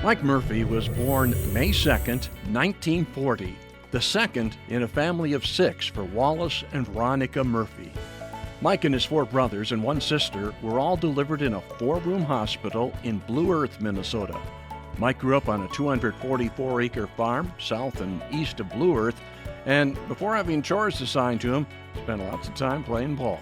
Mike Murphy was born May 2nd, 1940, the second in a family of 6 for Wallace and Veronica Murphy. Mike and his 4 brothers and 1 sister were all delivered in a 4-room hospital in Blue Earth, Minnesota. Mike grew up on a 244-acre farm south and east of Blue Earth, and before having chores assigned to him, spent lots of time playing ball.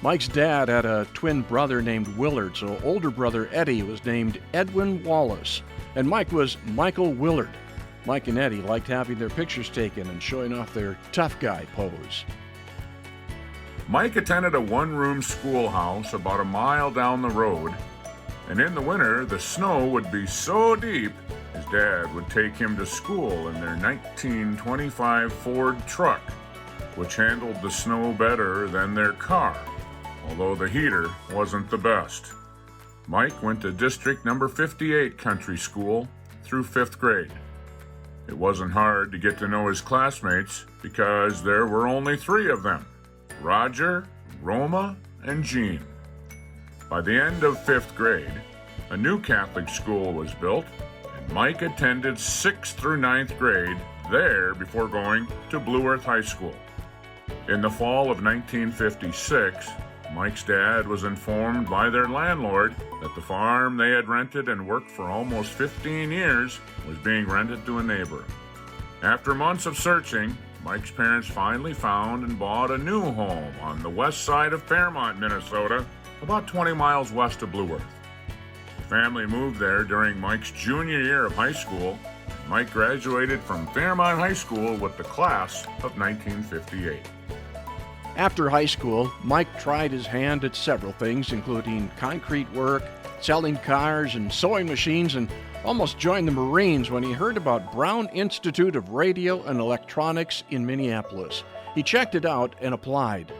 Mike's dad had a twin brother named Willard, so older brother Eddie was named Edwin Wallace, and Mike was Michael Willard. Mike and Eddie liked having their pictures taken and showing off their tough guy pose. Mike attended a 1-room schoolhouse about a mile down the road, and in the winter the snow would be so deep his dad would take him to school in their 1925 Ford truck, which handled the snow better than their car, although the heater wasn't the best. Mike went to District Number 58 Country School through 5th grade. It wasn't hard to get to know his classmates because there were only 3 of them: Roger, Roma, and Jean. By the end of 5th grade, a new Catholic school was built, and Mike attended 6th through 9th grade there before going to Blue Earth High School. In the fall of 1956, Mike's dad was informed by their landlord that the farm they had rented and worked for almost 15 years was being rented to a neighbor. After months of searching, Mike's parents finally found and bought a new home on the west side of Fairmont, Minnesota, about 20 miles west of Blue Earth. The family moved there during Mike's junior year of high school. Mike graduated from Fairmont High School with the class of 1958. After high school, Mike tried his hand at several things, including concrete work, selling cars, and sewing machines, and almost joined the Marines when he heard about Brown Institute of Radio and Electronics in Minneapolis. He checked it out and applied.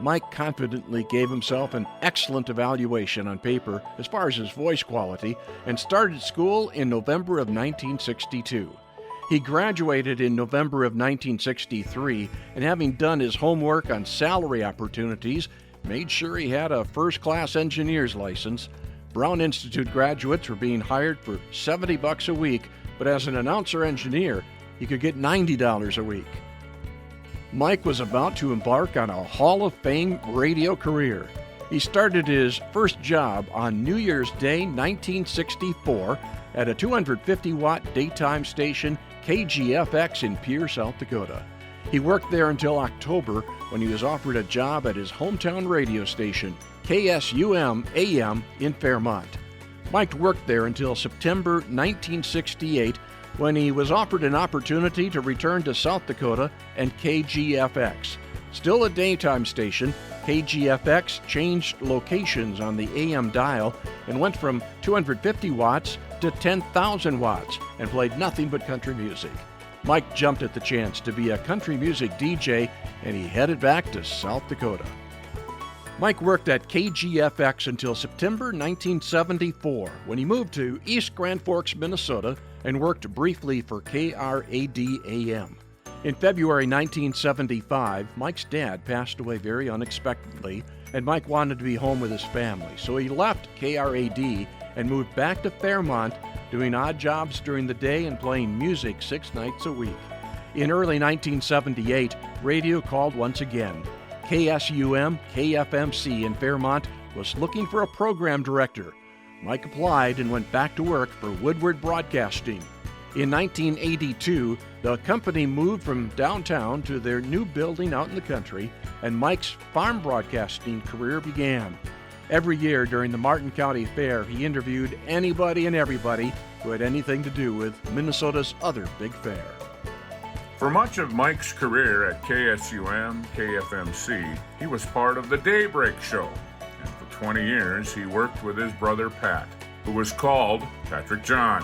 Mike confidently gave himself an excellent evaluation on paper as far as his voice quality and started school in November of 1962. He graduated in November of 1963, and having done his homework on salary opportunities, made sure he had a first-class engineer's license. Brown Institute graduates were being hired for $70 a week, but as an announcer engineer, he could get $90 a week. Mike was about to embark on a Hall of Fame radio career. He started his first job on New Year's Day 1964 at a 250-watt daytime station, KGFX in Pierre, South Dakota. He worked there until October when he was offered a job at his hometown radio station, KSUM AM in Fairmont. Mike worked there until September 1968 when he was offered an opportunity to return to South Dakota and KGFX. Still a daytime station, KGFX changed locations on the AM dial and went from 250 watts to 10,000 watts and played nothing but country music. Mike jumped at the chance to be a country music DJ, and he headed back to South Dakota. Mike worked at KGFX until September 1974 when he moved to East Grand Forks, Minnesota, and worked briefly for KRAD-AM. In February 1975, Mike's dad passed away very unexpectedly, and Mike wanted to be home with his family, so he left KRAD and moved back to Fairmont, doing odd jobs during the day and playing music 6 nights a week. In early 1978, radio called once again. KSUM KFMC in Fairmont was looking for a program director. Mike applied and went back to work for Woodward Broadcasting. In 1982, the company moved from downtown to their new building out in the country, and Mike's farm broadcasting career began. Every year during the Martin County Fair, he interviewed anybody and everybody who had anything to do with Minnesota's other big fair. For much of Mike's career at KSUM, KFMC, he was part of the Daybreak Show, and for 20 years he worked with his brother Pat, who was called Patrick John.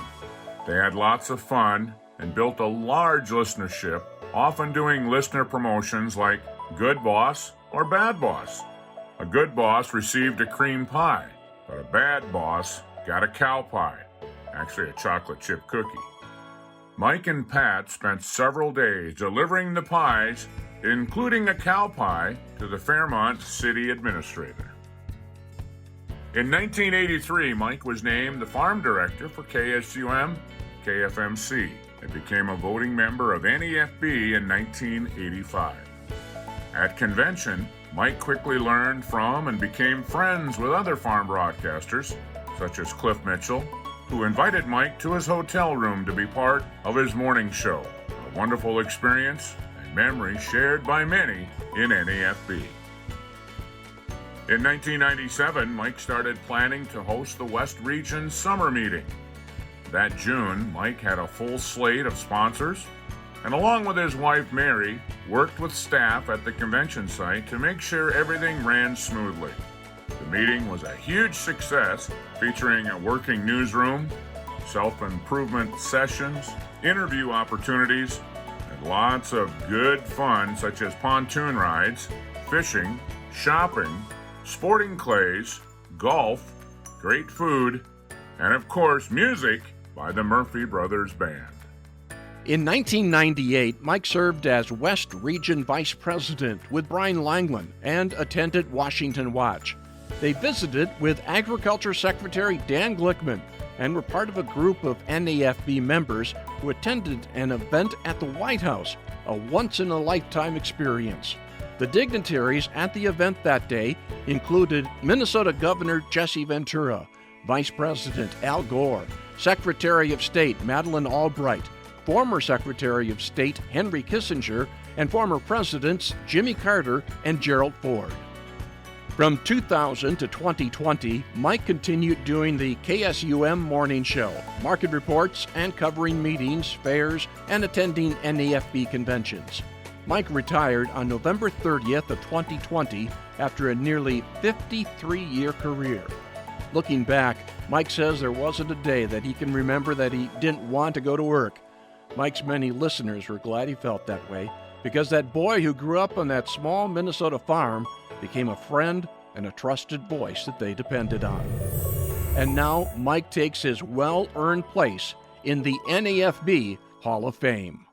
They had lots of fun and built a large listenership, often doing listener promotions like Good Boss or Bad Boss. A good boss received a cream pie, but a bad boss got a cow pie, actually a chocolate chip cookie. Mike and Pat spent several days delivering the pies, including a cow pie, to the Fairmont city administrator. In 1983, Mike was named the farm director for KSUM, KFMC, and became a voting member of NAFB in 1985. At convention, Mike quickly learned from and became friends with other farm broadcasters, such as Cliff Mitchell, who invited Mike to his hotel room to be part of his morning show. A wonderful experience and memory shared by many in NAFB. In 1997, Mike started planning to host the West Region Summer Meeting. That June, Mike had a full slate of sponsors, and along with his wife Mary, worked with staff at the convention site to make sure everything ran smoothly. The meeting was a huge success, featuring a working newsroom, self-improvement sessions, interview opportunities, and lots of good fun such as pontoon rides, fishing, shopping, sporting clays, golf, great food, and of course music by the Murphy Brothers Band. In 1998, Mike served as West Region Vice President with Brian Langland and attended Washington Watch. They visited with Agriculture Secretary Dan Glickman and were part of a group of NAFB members who attended an event at the White House, a once-in-a-lifetime experience. The dignitaries at the event that day included Minnesota Governor Jesse Ventura, Vice President Al Gore, Secretary of State Madeleine Albright, former Secretary of State Henry Kissinger, and former Presidents Jimmy Carter and Gerald Ford. From 2000 to 2020, Mike continued doing the KSUM morning show, market reports, and covering meetings, fairs, and attending NAFB conventions. Mike retired on November 30th of 2020 after a nearly 53-year career. Looking back, Mike says there wasn't a day that he can remember that he didn't want to go to work. Mike's many listeners were glad he felt that way, because that boy who grew up on that small Minnesota farm became a friend and a trusted voice that they depended on. And now Mike takes his well-earned place in the NAFB Hall of Fame.